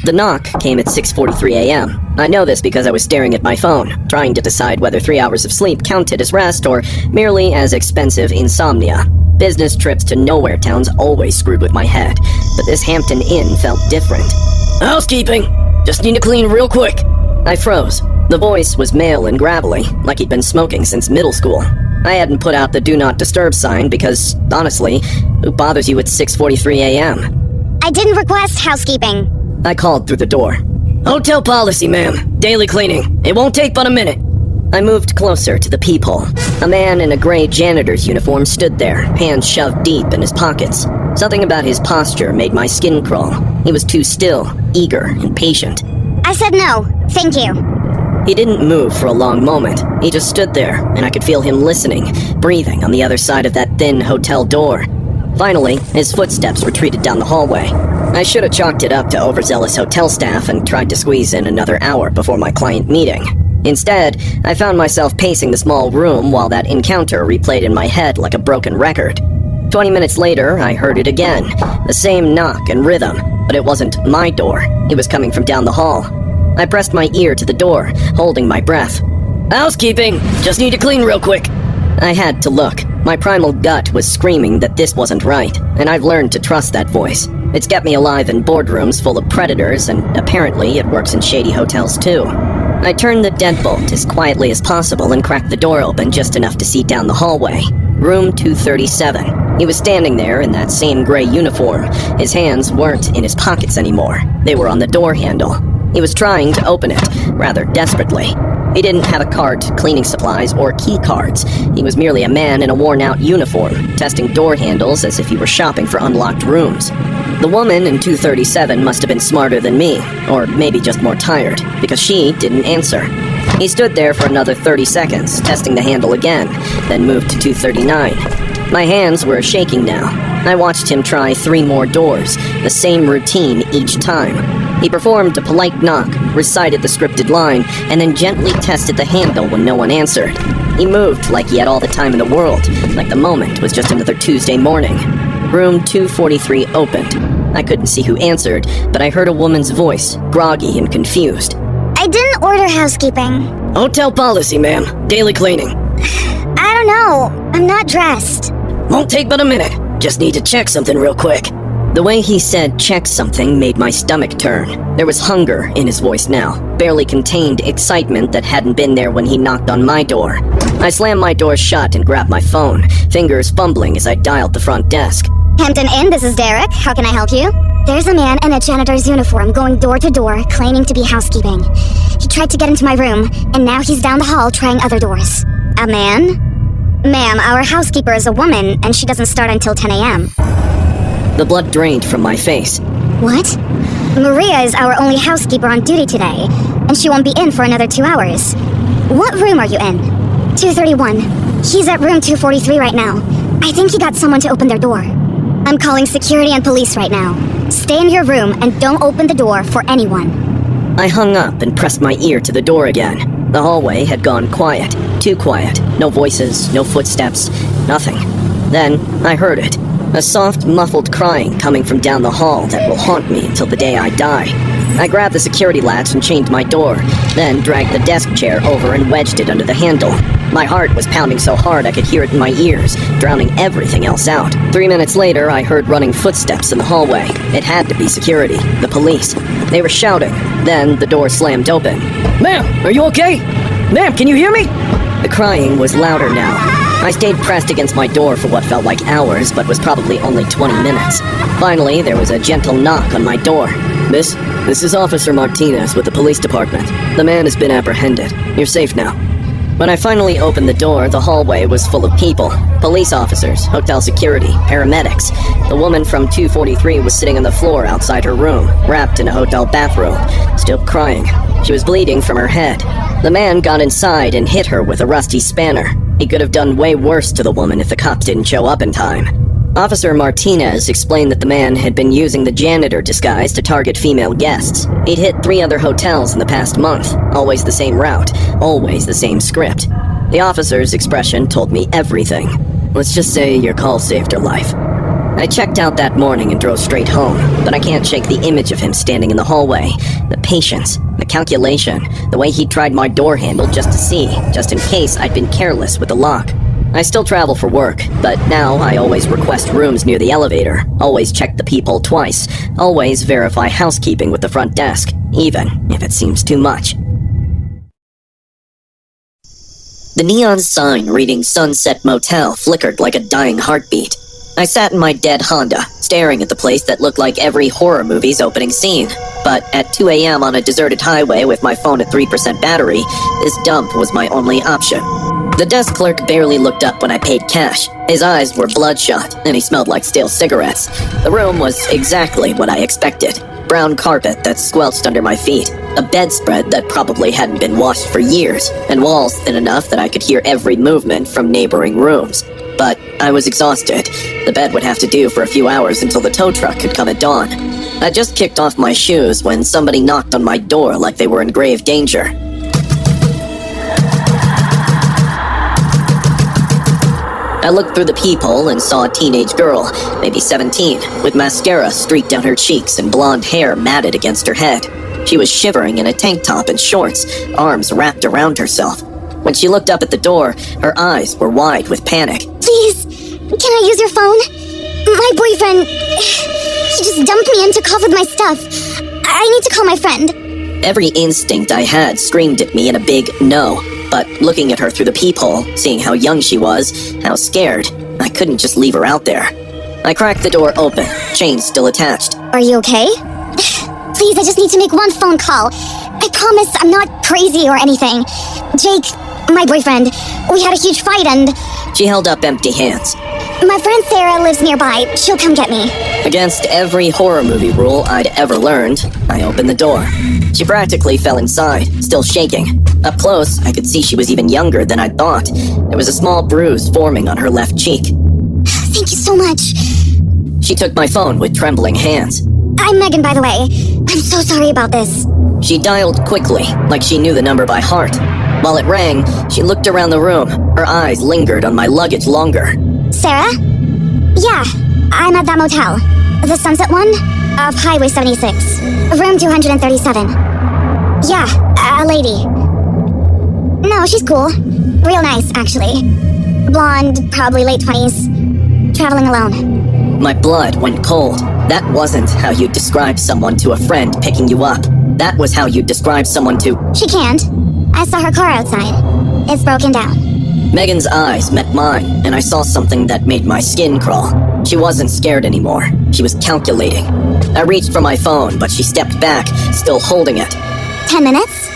The knock came at 6:43 a.m. I know this because I was staring at my phone, trying to decide whether 3 hours of sleep counted as rest or merely as expensive insomnia. Business trips to nowhere towns always screwed with my head, but this Hampton Inn felt different. "Housekeeping! Just need to clean real quick." I froze. The voice was male and gravelly, like he'd been smoking since middle school. I hadn't put out the do not disturb sign because, honestly, who bothers you at 6:43 a.m.? I didn't request housekeeping. I called through the door. "Hotel policy, ma'am. Daily cleaning. It won't take but a minute." I moved closer to the peephole. A man in a gray janitor's uniform stood there, hands shoved deep in his pockets. Something about his posture made my skin crawl. He was too still, eager, and patient. I said no, thank you. He didn't move for a long moment. He just stood there, and I could feel him listening, breathing on the other side of that thin hotel door. Finally, his footsteps retreated down the hallway. I should have chalked it up to overzealous hotel staff and tried to squeeze in another hour before my client meeting. Instead, I found myself pacing the small room while that encounter replayed in my head like a broken record. 20 minutes later, I heard it again. The same knock and rhythm, but it wasn't my door. It was coming from down the hall. I pressed my ear to the door, holding my breath. "Housekeeping! Just need to clean real quick." I had to look. My primal gut was screaming that this wasn't right, and I've learned to trust that voice. It's kept me alive in boardrooms full of predators, and apparently it works in shady hotels too. I turned the deadbolt as quietly as possible and cracked the door open just enough to see down the hallway. Room 237. He was standing there in that same gray uniform. His hands weren't in his pockets anymore. They were on the door handle. He was trying to open it, rather desperately. He didn't have a cart, cleaning supplies, or key cards. He was merely a man in a worn-out uniform, testing door handles as if he were shopping for unlocked rooms. The woman in 237 must have been smarter than me, or maybe just more tired, because she didn't answer. He stood there for another 30 seconds, testing the handle again, then moved to 239. My hands were shaking now. I watched him try 3 more doors, the same routine each time. He performed a polite knock, recited the scripted line, and then gently tested the handle when no one answered. He moved like he had all the time in the world, like the moment was just another Tuesday morning. Room 243 opened. I couldn't see who answered, but I heard a woman's voice, groggy and confused. I didn't order housekeeping. "Hotel policy, ma'am. Daily cleaning." I don't know. I'm not dressed. "Won't take but a minute. Just need to check something real quick." The way he said check something made my stomach turn. There was hunger in his voice now, barely contained excitement that hadn't been there when he knocked on my door. I slammed my door shut and grabbed my phone, fingers fumbling as I dialed the front desk. Hampton Inn, this is Derek. How can I help you? There's a man in a janitor's uniform going door to door, claiming to be housekeeping. He tried to get into my room, and now he's down the hall trying other doors. A man? Ma'am, our housekeeper is a woman, and she doesn't start until 10 a.m. The blood drained from my face. What? Maria is our only housekeeper on duty today, and she won't be in for another 2 hours. What room are you in? 231. He's at room 243 right now. I think he got someone to open their door. I'm calling security and police right now. Stay in your room and don't open the door for anyone. I hung up and pressed my ear to the door again. The hallway had gone quiet. Too quiet. No voices, no footsteps, nothing. Then I heard it. A soft, muffled crying coming from down the hall that will haunt me until the day I die. I grabbed the security latch and chained my door, then dragged the desk chair over and wedged it under the handle. My heart was pounding so hard I could hear it in my ears, drowning everything else out. 3 minutes later, I heard running footsteps in the hallway. It had to be security, the police. They were shouting. Then the door slammed open. "Ma'am, are you okay? Ma'am, can you hear me?" The crying was louder now. I stayed pressed against my door for what felt like hours, but was probably only 20 minutes. Finally, there was a gentle knock on my door. This is Officer Martinez with the police department. The man has been apprehended. You're safe now." When I finally opened the door, the hallway was full of people. Police officers, hotel security, paramedics. The woman from 243 was sitting on the floor outside her room, wrapped in a hotel bathrobe, still crying. She was bleeding from her head. The man got inside and hit her with a rusty spanner. He could have done way worse to the woman if the cops didn't show up in time. Officer Martinez explained that the man had been using the janitor disguise to target female guests. He'd hit 3 other hotels in the past month, always the same route, always the same script. The officer's expression told me everything. Let's just say your call saved her life. I checked out that morning and drove straight home, but I can't shake the image of him standing in the hallway. The patience, the calculation, the way he tried my door handle just to see, just in case I'd been careless with the lock. I still travel for work, but now I always request rooms near the elevator, always check the peephole twice, always verify housekeeping with the front desk, even if it seems too much. The neon sign reading Sunset Motel flickered like a dying heartbeat. I sat in my dead Honda, staring at the place that looked like every horror movie's opening scene. But at 2 a.m. on a deserted highway with my phone at 3% battery, this dump was my only option. The desk clerk barely looked up when I paid cash. His eyes were bloodshot, and he smelled like stale cigarettes. The room was exactly what I expected. Brown carpet that squelched under my feet, a bedspread that probably hadn't been washed for years, and walls thin enough that I could hear every movement from neighboring rooms. But I was exhausted. The bed would have to do for a few hours until the tow truck could come at dawn. I just kicked off my shoes when somebody knocked on my door like they were in grave danger. I looked through the peephole and saw a teenage girl, maybe 17, with mascara streaked down her cheeks and blonde hair matted against her head. She was shivering in a tank top and shorts, arms wrapped around herself. When she looked up at the door, her eyes were wide with panic. Please, can I use your phone? My boyfriend, he just dumped me into cough with my stuff. I need to call my friend. Every instinct I had screamed at me in a big no. But looking at her through the peephole, seeing how young she was, how scared, I couldn't just leave her out there. I cracked the door open, chain still attached. Are you okay? Please, I just need to make one phone call. I promise I'm not crazy or anything. Jake, my boyfriend, we had a huge fight and... She held up empty hands. My friend Sarah lives nearby. She'll come get me. Against every horror movie rule I'd ever learned, I opened the door. She practically fell inside, still shaking. Up close, I could see she was even younger than I'd thought. There was a small bruise forming on her left cheek. Thank you so much. She took my phone with trembling hands. I'm Megan, by the way. I'm so sorry about this. She dialed quickly, like she knew the number by heart. While it rang, she looked around the room. Her eyes lingered on my luggage longer. Sarah? Yeah, I'm at that motel. The Sunset one? Off Highway 76. Room 237. Yeah, a lady. No, she's cool. Real nice, actually. Blonde, probably late 20s. Traveling alone. My blood went cold. That wasn't how you'd describe someone to a friend picking you up. That was how you'd describe someone to... She can't. I saw her car outside. It's broken down. Megan's eyes met mine, and I saw something that made my skin crawl. She wasn't scared anymore. She was calculating. I reached for my phone, but she stepped back, still holding it. 10 minutes?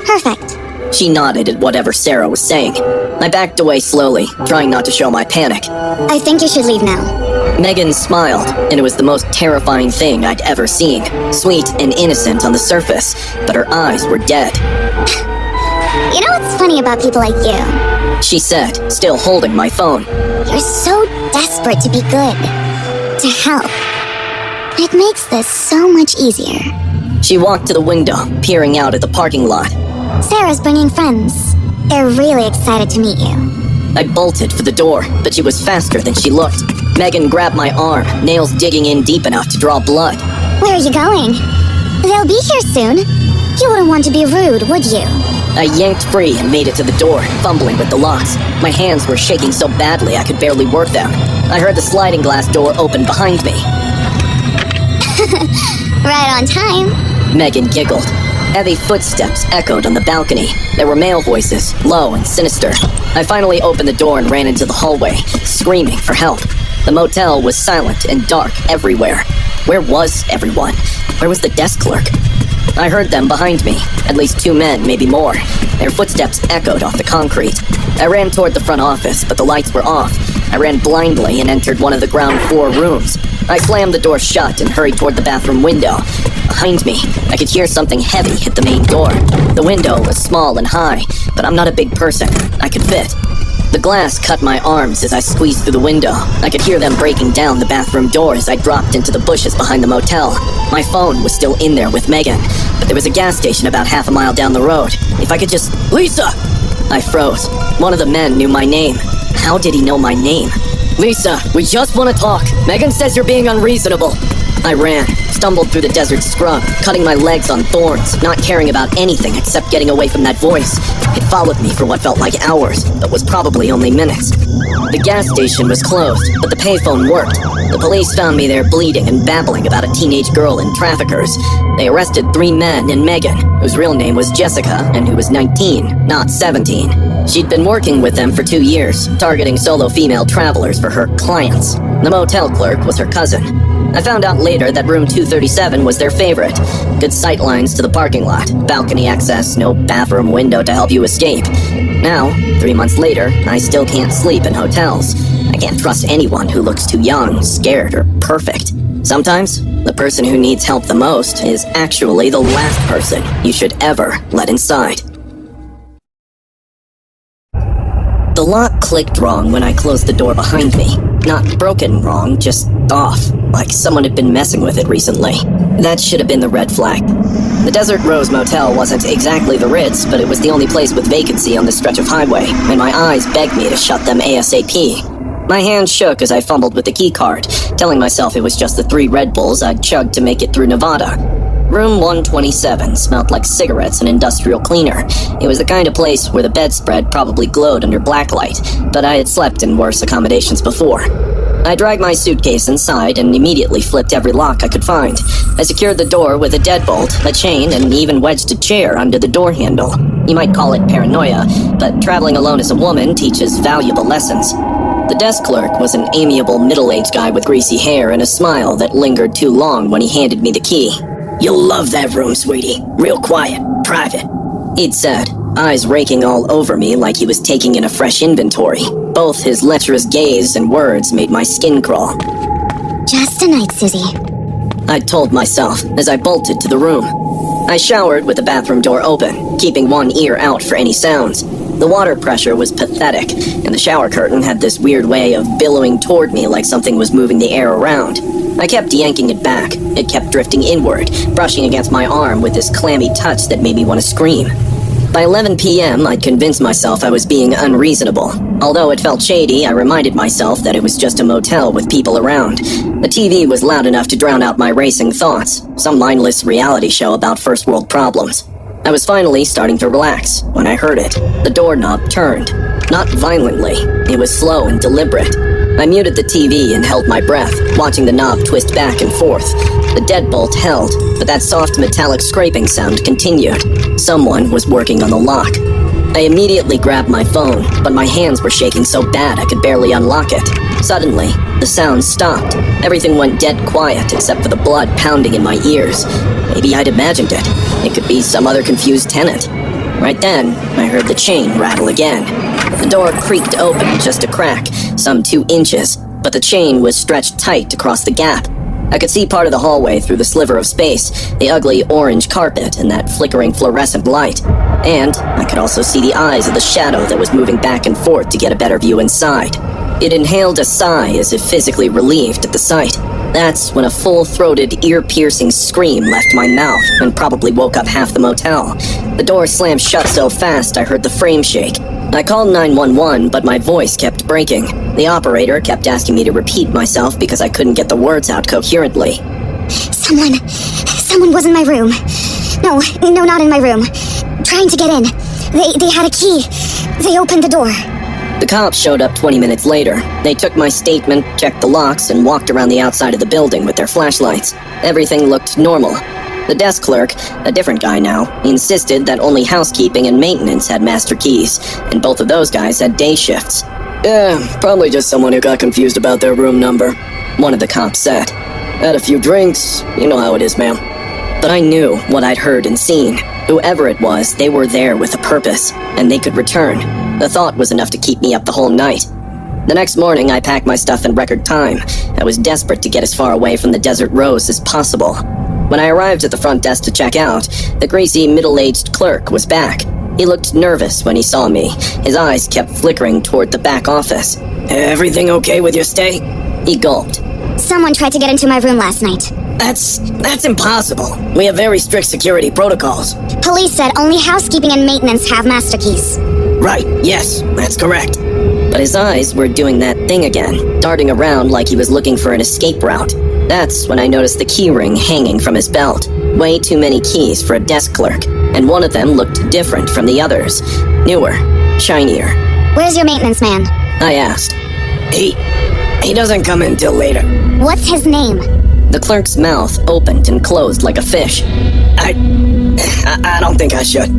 Perfect. She nodded at whatever Sarah was saying. I backed away slowly, trying not to show my panic. I think you should leave now. Megan smiled, and it was the most terrifying thing I'd ever seen. Sweet and innocent on the surface, but her eyes were dead. You know what's funny about people like you? She said, still holding my phone. You're so desperate to be good. To help. It makes this so much easier. She walked to the window, peering out at the parking lot. Sarah's bringing friends. They're really excited to meet you. I bolted for the door, but she was faster than she looked. Megan grabbed my arm, nails digging in deep enough to draw blood. Where are you going? They'll be here soon. You wouldn't want to be rude, would you? I yanked free and made it to the door, fumbling with the locks. My hands were shaking so badly I could barely work them. I heard the sliding glass door open behind me. Right on time. Megan giggled. Heavy footsteps echoed on the balcony. There were male voices, low and sinister. I finally opened the door and ran into the hallway, screaming for help. The motel was silent and dark everywhere. Where was everyone? Where was the desk clerk? I heard them behind me, at least 2 men, maybe more. Their footsteps echoed off the concrete. I ran toward the front office, but the lights were off. I ran blindly and entered one of the ground floor rooms. I slammed the door shut and hurried toward the bathroom window. Behind me, I could hear something heavy hit the main door. The window was small and high, but I'm not a big person. I could fit. The glass cut my arms as I squeezed through the window. I could hear them breaking down the bathroom door as I dropped into the bushes behind the motel. My phone was still in there with Megan, but there was a gas station about half a mile down the road. If I could just... Lisa! I froze. One of the men knew my name. How did he know my name? Lisa, we just want to talk. Megan says you're being unreasonable. I ran, stumbled through the desert scrub, cutting my legs on thorns, not caring about anything except getting away from that voice. It followed me for what felt like hours, but was probably only minutes. The gas station was closed, but the payphone worked. The police found me there bleeding and babbling about a teenage girl and traffickers. They arrested 3 men and Megan, whose real name was Jessica and who was 19, not 17. She'd been working with them for 2 years, targeting solo female travelers for her clients. The motel clerk was her cousin. I found out later that room 237 was their favorite. Good sight lines to the parking lot, balcony access, no bathroom window to help you escape. Now, 3 months later, I still can't sleep in hotels. I can't trust anyone who looks too young, scared, or perfect. Sometimes, the person who needs help the most is actually the last person you should ever let inside. The lock clicked wrong when I closed the door behind me. Not broken wrong, just off, like someone had been messing with it recently. That should have been the red flag. The Desert Rose Motel wasn't exactly the Ritz, but it was the only place with vacancy on this stretch of highway, and my eyes begged me to shut them ASAP. My hand shook as I fumbled with the key card, telling myself it was just the 3 Red Bulls I'd chugged to make it through Nevada. Room 127 smelled like cigarettes and industrial cleaner. It was the kind of place where the bedspread probably glowed under blacklight, but I had slept in worse accommodations before. I dragged my suitcase inside and immediately flipped every lock I could find. I secured the door with a deadbolt, a chain, and even wedged a chair under the door handle. You might call it paranoia, but traveling alone as a woman teaches valuable lessons. The desk clerk was an amiable middle-aged guy with greasy hair and a smile that lingered too long when he handed me the key. "You'll love that room, sweetie. Real quiet, private," he'd said, eyes raking all over me like he was taking in a fresh inventory. Both his lecherous gaze and words made my skin crawl. Just a night, Susie, I told myself as I bolted to the room. I showered with the bathroom door open, keeping one ear out for any sounds. The water pressure was pathetic, and the shower curtain had this weird way of billowing toward me like something was moving the air around. I kept yanking it back. It kept drifting inward, brushing against my arm with this clammy touch that made me want to scream. By 11 p.m., I'd convinced myself I was being unreasonable. Although it felt shady, I reminded myself that it was just a motel with people around. The TV was loud enough to drown out my racing thoughts, some mindless reality show about first world problems. I was finally starting to relax when I heard it. The doorknob turned. Not violently. It was slow and deliberate. I muted the TV and held my breath, watching the knob twist back and forth. The deadbolt held, but that soft metallic scraping sound continued. Someone was working on the lock. I immediately grabbed my phone, but my hands were shaking so bad I could barely unlock it. Suddenly, the sound stopped. Everything went dead quiet except for the blood pounding in my ears. Maybe I'd imagined it. It could be some other confused tenant. Right then, I heard the chain rattle again. The door creaked open just a crack, some 2 inches, but the chain was stretched tight across the gap. I could see part of the hallway through the sliver of space, the ugly orange carpet and that flickering fluorescent light. And I could also see the eyes of the shadow that was moving back and forth to get a better view inside. It inhaled a sigh as if physically relieved at the sight. That's when a full-throated, ear-piercing scream left my mouth and probably woke up half the motel. The door slammed shut so fast I heard the frame shake. I called 911, but my voice kept breaking. The operator kept asking me to repeat myself because I couldn't get the words out coherently. Someone was in my room. No, not in my room. Trying to get in. They had a key. They opened the door. The cops showed up 20 minutes later. They took my statement, checked the locks, and walked around the outside of the building with their flashlights. Everything looked normal. The desk clerk, a different guy now, insisted that only housekeeping and maintenance had master keys, and both of those guys had day shifts. Probably just someone who got confused about their room number, one of the cops said. Had a few drinks, you know how it is, ma'am. But I knew what I'd heard and seen. Whoever it was, they were there with a purpose, and they could return. The thought was enough to keep me up the whole night. The next morning, I packed my stuff in record time. I was desperate to get as far away from the Desert Rose as possible. When I arrived at the front desk to check out, the greasy, middle-aged clerk was back. He looked nervous when he saw me. His eyes kept flickering toward the back office. "Everything okay with your stay?" He gulped. Someone tried to get into my room last night. That's impossible. We have very strict security protocols. Police said only housekeeping and maintenance have master keys. Right, yes, that's correct. But his eyes were doing that thing again, darting around like he was looking for an escape route. That's when I noticed the key ring hanging from his belt. Way too many keys for a desk clerk, and one of them looked different from the others. Newer, shinier. Where's your maintenance man? I asked. He doesn't come in till later. What's his name? The clerk's mouth opened and closed like a fish. I don't think I should.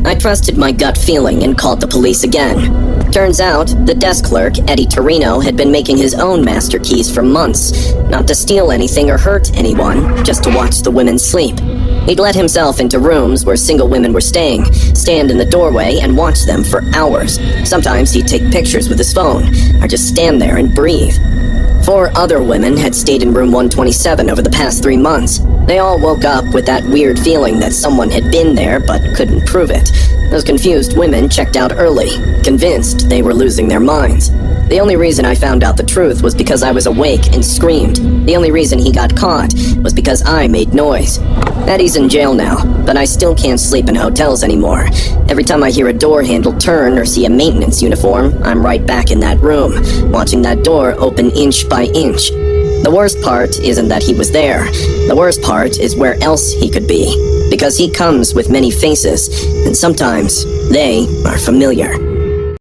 I trusted my gut feeling and called the police again. Turns out, the desk clerk, Eddie Torino, had been making his own master keys for months. Not to steal anything or hurt anyone, just to watch the women sleep. He'd let himself into rooms where single women were staying, stand in the doorway and watch them for hours. Sometimes he'd take pictures with his phone, or just stand there and breathe. 4 other women had stayed in room 127 over the past 3 months. They all woke up with that weird feeling that someone had been there but couldn't prove it. Those confused women checked out early, convinced they were losing their minds. The only reason I found out the truth was because I was awake and screamed. The only reason he got caught was because I made noise. Eddie's in jail now, but I still can't sleep in hotels anymore. Every time I hear a door handle turn or see a maintenance uniform, I'm right back in that room, watching that door open inch by inch. The worst part isn't that he was there. The worst part is where else he could be. Because he comes with many faces, and sometimes they are familiar.